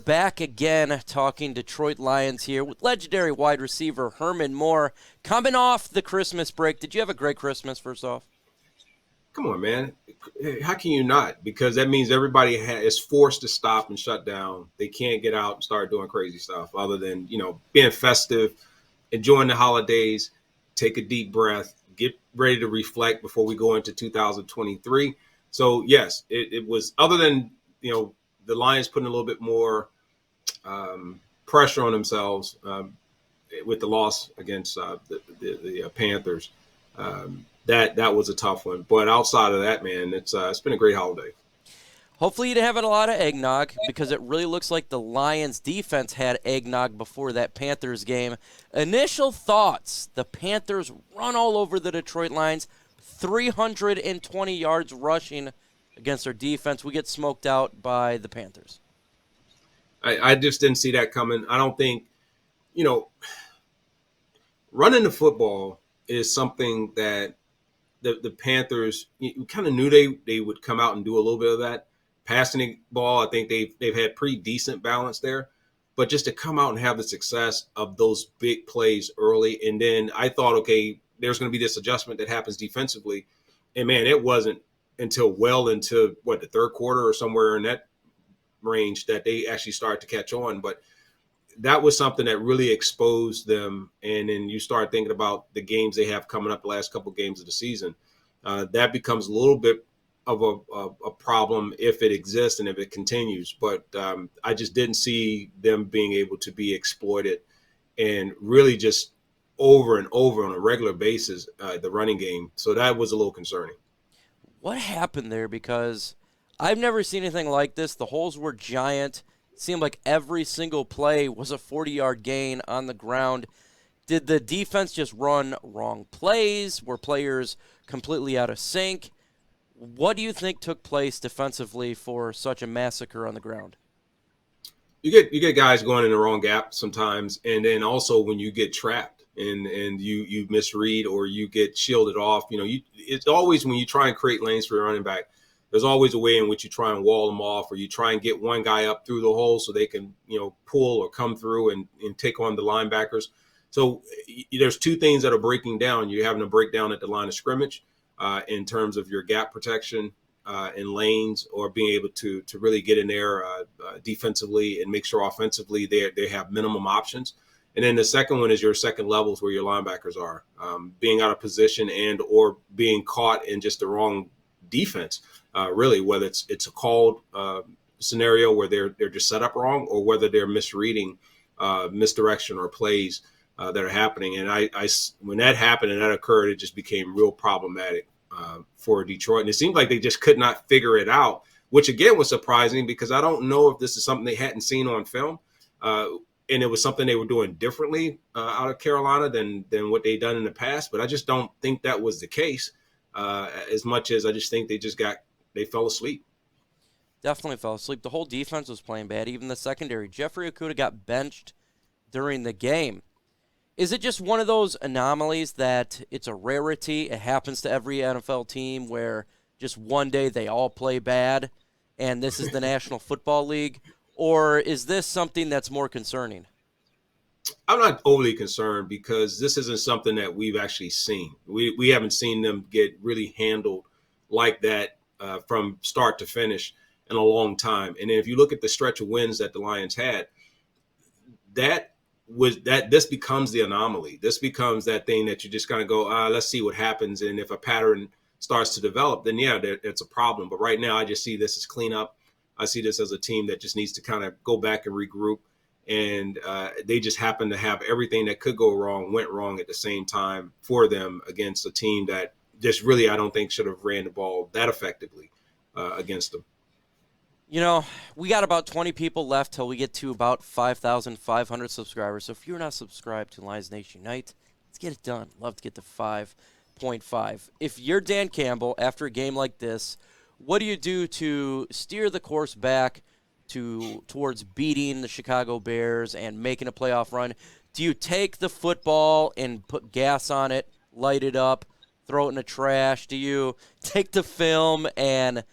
back again talking Detroit Lions here with legendary wide receiver Herman Moore. Coming off the Christmas break, did you have a great Christmas, first off? Come on, man. How can you not? Because that means everybody is forced to stop and shut down. They can't get out and start doing crazy stuff other than, being festive, enjoying the holidays, take a deep breath, get ready to reflect before we go into 2023. So, yes, it was, other than, the Lions putting a little bit more pressure on themselves with the loss against the Panthers. That was a tough one. But outside of that, man, it's been a great holiday. Hopefully you didn't have a lot of eggnog because it really looks like the Lions defense had eggnog before that Panthers game. Initial thoughts, the Panthers run all over the Detroit Lions, 320 yards rushing against their defense. We get smoked out by the Panthers. I just didn't see that coming. I don't think, running the football is something that the Panthers, you kind of knew they would come out and do a little bit of that. Passing the ball, I think they've had pretty decent balance there. But just to come out and have the success of those big plays early, and then I thought, okay, there's going to be this adjustment that happens defensively. And, man, it wasn't until well into, the third quarter or somewhere in that range that they actually started to catch on. But that was something that really exposed them. And then you start thinking about the games they have coming up, the last couple of games of the season. That becomes a little bit of a problem if it exists and if it continues. But I just didn't see them being able to be exploited and really just over and over on a regular basis, the running game. So that was a little concerning. What happened there? Because I've never seen anything like this. The holes were giant. It seemed like every single play was a 40-yard gain on the ground. Did the defense just run wrong plays? Were players completely out of sync? What do you think took place defensively for such a massacre on the ground? You get guys going in the wrong gap sometimes, and then also when you get trapped and you misread or you get shielded off, it's always when you try and create lanes for your running back, there's always a way in which you try and wall them off, or you try and get one guy up through the hole so they can, pull or come through and take on the linebackers. So there's two things that are breaking down. You're having to break down at the line of scrimmage in terms of your gap protection in lanes, or being able to really get in there defensively and make sure offensively they have minimum options. And then the second one is your second levels where your linebackers are being out of position and or being caught in just the wrong defense. Really, whether it's a called scenario where they're just set up wrong, or whether they're misreading misdirection or plays that are happening. And I when that happened and that occurred, it just became real problematic for Detroit. And it seemed like they just could not figure it out, which again was surprising because I don't know if this is something they hadn't seen on film. And it was something they were doing differently out of Carolina than what they'd done in the past. But I just don't think that was the case as much as I just think they fell asleep. Definitely fell asleep. The whole defense was playing bad, even the secondary. Jeffrey Okudah got benched during the game. Is it just one of those anomalies that it's a rarity? It happens to every NFL team where just one day they all play bad, and this is the National Football League? Or is this something that's more concerning? I'm not overly concerned because this isn't something that we've actually seen. We haven't seen them get really handled like that from start to finish in a long time. And then if you look at the stretch of wins that the Lions had, this becomes the anomaly. This becomes that thing that you just kind of go, let's see what happens. And if a pattern starts to develop, then it's a problem. But right now I just see this as cleanup. I see this as a team that just needs to kind of go back and regroup. And they just happen to have everything that could go wrong went wrong at the same time for them against a team that just really, I don't think, should have ran the ball that effectively against them. We got about 20 people left till we get to about 5,500 subscribers. So if you're not subscribed to Lions Nation Unite, let's get it done. Love to get to 5.5. If you're Dan Campbell after a game like this, what do you do to steer the course back towards beating the Chicago Bears and making a playoff run? Do you take the football and put gas on it, light it up, throw it in the trash? Do you take the film and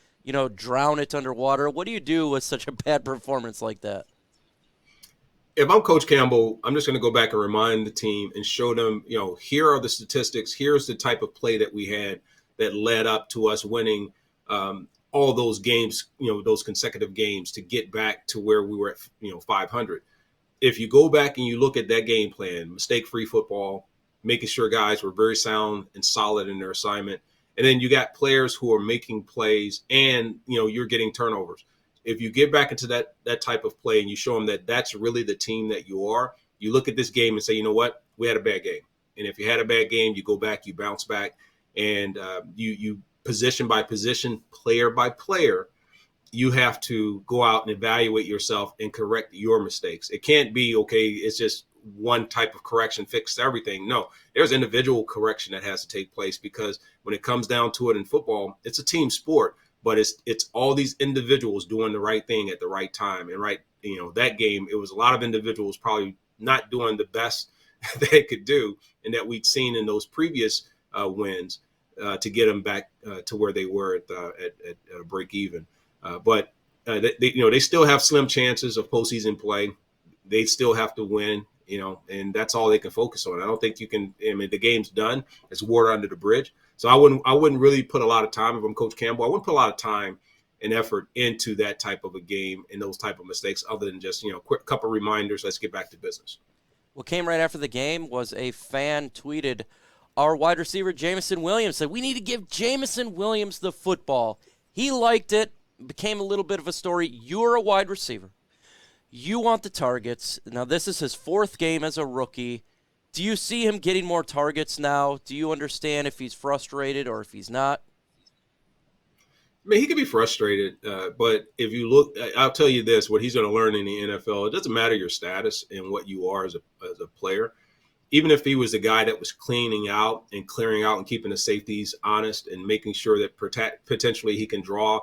drown it underwater? What do you do with such a bad performance like that? if I'm Coach Campbell, I'm just going to go back and remind the team and show them, here are the statistics. Here's the type of play that we had that led up to us winning all those games, those consecutive games to get back to where we were at, 500. If you go back and you look at that game plan, mistake-free football, making sure guys were very sound and solid in their assignment, and then you got players who are making plays and, you're getting turnovers. If you get back into that type of play and you show them that that's really the team that you are, you look at this game and say, you know what, we had a bad game. And if you had a bad game, you go back, you bounce back, and you position by position, player by player, you have to go out and evaluate yourself and correct your mistakes. It can't be, okay, it's just one type of correction fixes everything. No, there's individual correction that has to take place, because when it comes down to it in football, it's a team sport. But it's all these individuals doing the right thing at the right time. And that game, it was a lot of individuals probably not doing the best they could do, and that we'd seen in those previous wins to get them back to where they were at a break even. But they still have slim chances of postseason play. They still have to win, and that's all they can focus on. I don't think you can. I mean, the game's done. It's water under the bridge. So I wouldn't really put a lot of time, if I'm Coach Campbell, I wouldn't put a lot of time and effort into that type of a game and those type of mistakes, other than just, quick couple reminders, let's get back to business. What came right after the game was a fan tweeted, our wide receiver Jameson Williams said, we need to give Jameson Williams the football. He liked it. Became a little bit of a story. You're a wide receiver. You want the targets. Now, this is his 4th game as a rookie. Do you see him getting more targets now? Do you understand if he's frustrated or if he's not? I mean, he could be frustrated, but if you look, I'll tell you this, what he's going to learn in the NFL, it doesn't matter your status and what you are as a player. Even if he was the guy that was cleaning out and clearing out and keeping the safeties honest and making sure that potentially he can draw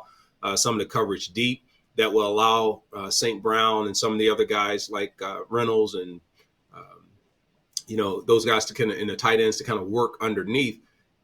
some of the coverage deep, that will allow St. Brown and some of the other guys like Reynolds and those guys to kind of, in the tight ends, to kind of work underneath.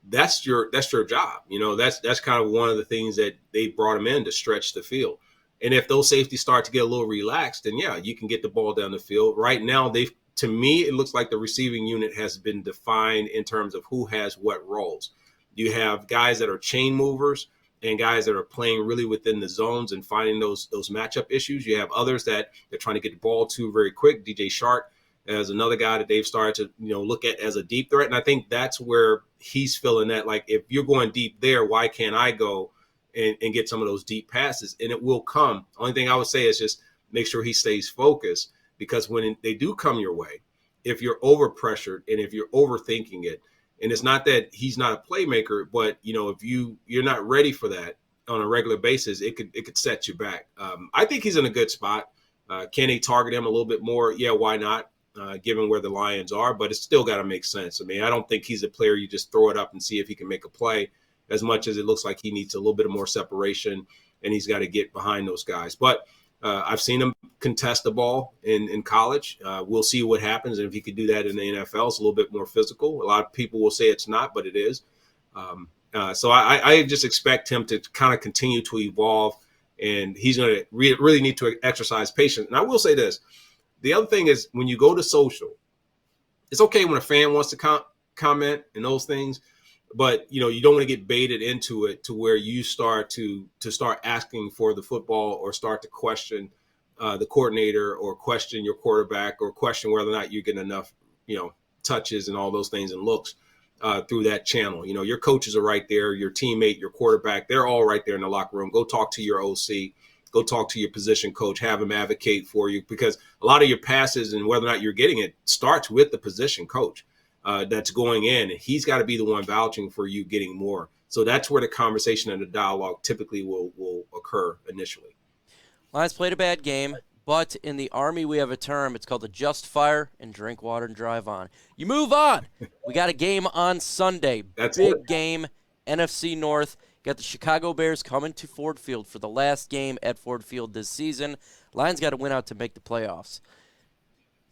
That's your job. That's kind of one of the things that they brought him in, to stretch the field. And if those safeties start to get a little relaxed, then yeah, you can get the ball down the field. Right now, to me, it looks like the receiving unit has been defined in terms of who has what roles. You have guys that are chain movers and guys that are playing really within the zones and finding those matchup issues. You have others that they're trying to get the ball to very quick. DJ Shark as another guy that they've started to look at as a deep threat. And I think that's where he's feeling that, like, if you're going deep there, why can't I go and get some of those deep passes? And it will come. Only thing I would say is just make sure he stays focused, because when they do come your way, if you're over pressured and if you're overthinking it, and it's not that he's not a playmaker, but if you're not ready for that on a regular basis, it could set you back. I think he's in a good spot. Can they target him a little bit more? Yeah, why not? Given where the Lions are, but it's still got to make sense. I mean, I don't think he's a player you just throw it up and see if he can make a play, as much as it looks like he needs a little bit of more separation and he's got to get behind those guys. But I've seen him contest the ball in college. We'll see what happens. And if he could do that in the NFL, it's a little bit more physical. A lot of people will say it's not, but it is. So I just expect him to kind of continue to evolve, and he's going to really need to exercise patience. And I will say this. The other thing is, when you go to social, it's okay when a fan wants to comment and those things, but you don't want to get baited into it to where you start to start asking for the football, or start to question the coordinator, or question your quarterback, or question whether or not you're getting enough touches and all those things and looks through that channel. Your coaches are right there, your teammate, your quarterback, they're all right there in the locker room. Go talk to your OC. Go talk to your position coach, have him advocate for you, because a lot of your passes and whether or not you're getting it starts with the position coach that's going in, and he's got to be the one vouching for you getting more. So that's where the conversation and the dialogue typically will occur initially. Lions played a bad game, but in the Army we have a term. It's called the just fire and drink water and drive on. You move on. We got a game on Sunday. That's big it. Game, NFC North. Got the Chicago Bears coming to Ford Field for the last game at Ford Field this season. Lions got to win out to make the playoffs.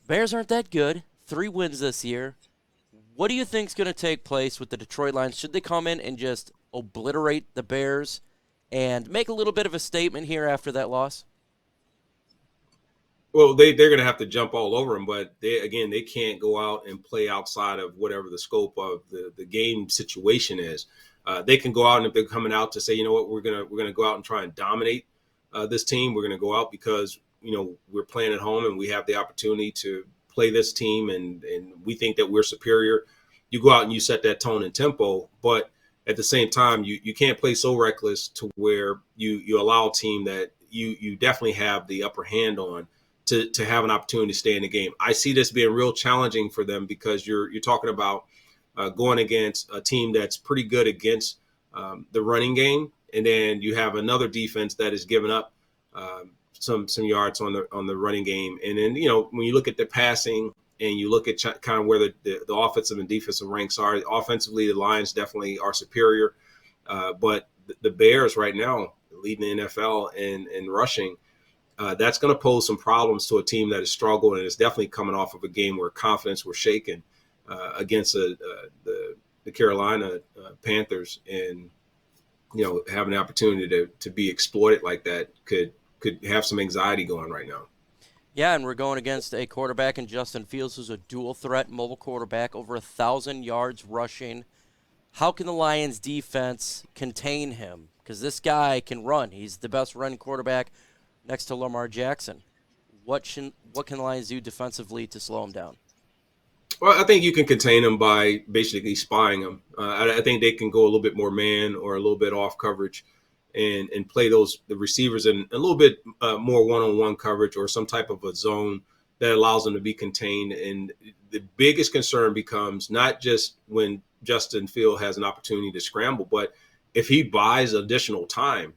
Bears aren't that good. 3 wins this year. What do you think is going to take place with the Detroit Lions? Should they come in and just obliterate the Bears and make a little bit of a statement here after that loss? Well, they're going to have to jump all over them, but they can't go out and play outside of whatever the scope of the game situation is. They can go out, and if they're coming out to say, you know what, we're gonna go out and try and dominate this team. We're going to go out because we're playing at home and we have the opportunity to play this team, and we think that we're superior. You go out and you set that tone and tempo, but at the same time, you can't play so reckless to where you allow a team that you definitely have the upper hand on to have an opportunity to stay in the game. I see this being real challenging for them because you're talking about going against a team that's pretty good against the running game, and then you have another defense that is giving up some yards on the running game. And then when you look at the passing and you look at kind of where the offensive and defensive ranks are, offensively the Lions definitely are superior, but the Bears right now leading the NFL in rushing. That's going to pose some problems to a team that has struggled and is definitely coming off of a game where confidence was shaken against the Carolina Panthers, and having the opportunity to be exploited like that could have some anxiety going right now. Yeah, and we're going against a quarterback in Justin Fields who's a dual threat mobile quarterback, over 1,000 yards rushing. How can the Lions defense contain him? Because this guy can run. He's the best running quarterback next to Lamar Jackson. What can the Lions do defensively to slow him down? Well, I think you can contain them by basically spying them. I think they can go a little bit more man or a little bit off coverage and play the receivers in a little bit more one-on-one coverage or some type of a zone that allows them to be contained. And the biggest concern becomes not just when Justin Field has an opportunity to scramble, but if he buys additional time,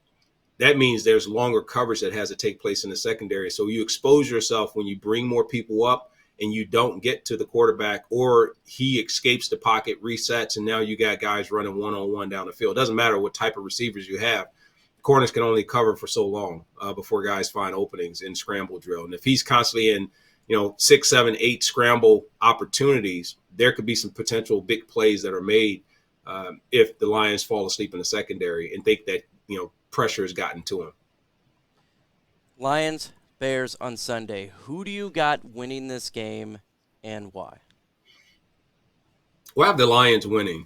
that means there's longer coverage that has to take place in the secondary. So you expose yourself when you bring more people up and you don't get to the quarterback, or he escapes the pocket, resets, and now you got guys running one-on-one down the field. It doesn't matter what type of receivers you have. Corners can only cover for so long before guys find openings in scramble drill. And if he's constantly in, 6, 7, 8 scramble opportunities, there could be some potential big plays that are made if the Lions fall asleep in the secondary and think that, pressure has gotten to him. Lions, Bears on Sunday. Who do you got winning this game and why? Well, I have the Lions winning.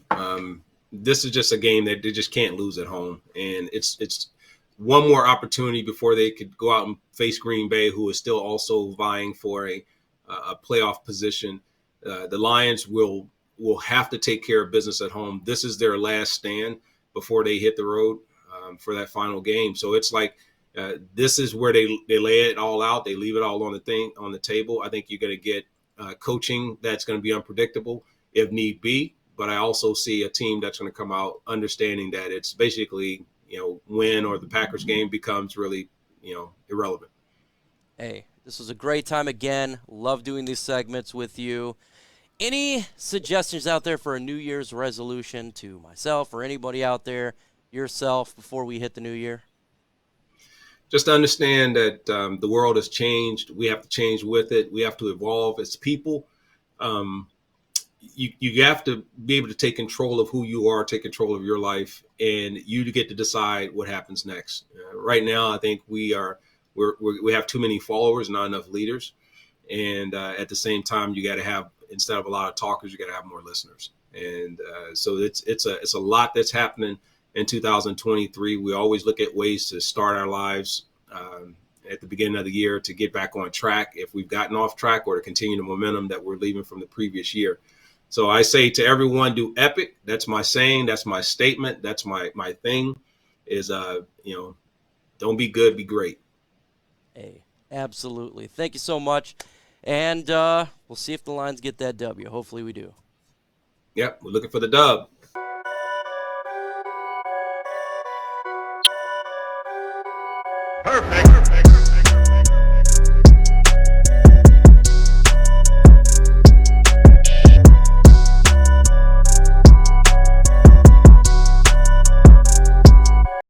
This is just a game that they just can't lose at home. And it's one more opportunity before they could go out and face Green Bay, who is still also vying for a playoff position. The Lions will have to take care of business at home. This is their last stand before they hit the road for that final game. So it's like this is where they lay it all out. They leave it all on the table. I think you're going to get coaching that's going to be unpredictable if need be. But I also see a team that's going to come out understanding that it's basically, win or the Packers game becomes really, irrelevant. Hey, this was a great time again. Love doing these segments with you. Any suggestions out there for a New Year's resolution to myself or anybody out there, yourself, before we hit the new year? Just to understand that the world has changed. We have to change with it. We have to evolve as people. You have to be able to take control of who you are, take control of your life, and you get to decide what happens next. Right now, I think we have too many followers, not enough leaders, and at the same time, you got to have, instead of a lot of talkers, you got to have more listeners. And so it's a lot that's happening in 2023. We always look at ways to start our lives at the beginning of the year to get back on track if we've gotten off track, or to continue the momentum that we're leaving from the previous year. So I say to everyone, do epic. That's my saying. That's my statement. That's my thing is, don't be good, be great. Hey, absolutely. Thank you so much. And we'll see if the Lions get that W. Hopefully we do. Yep, we're looking for the dub. Perfect.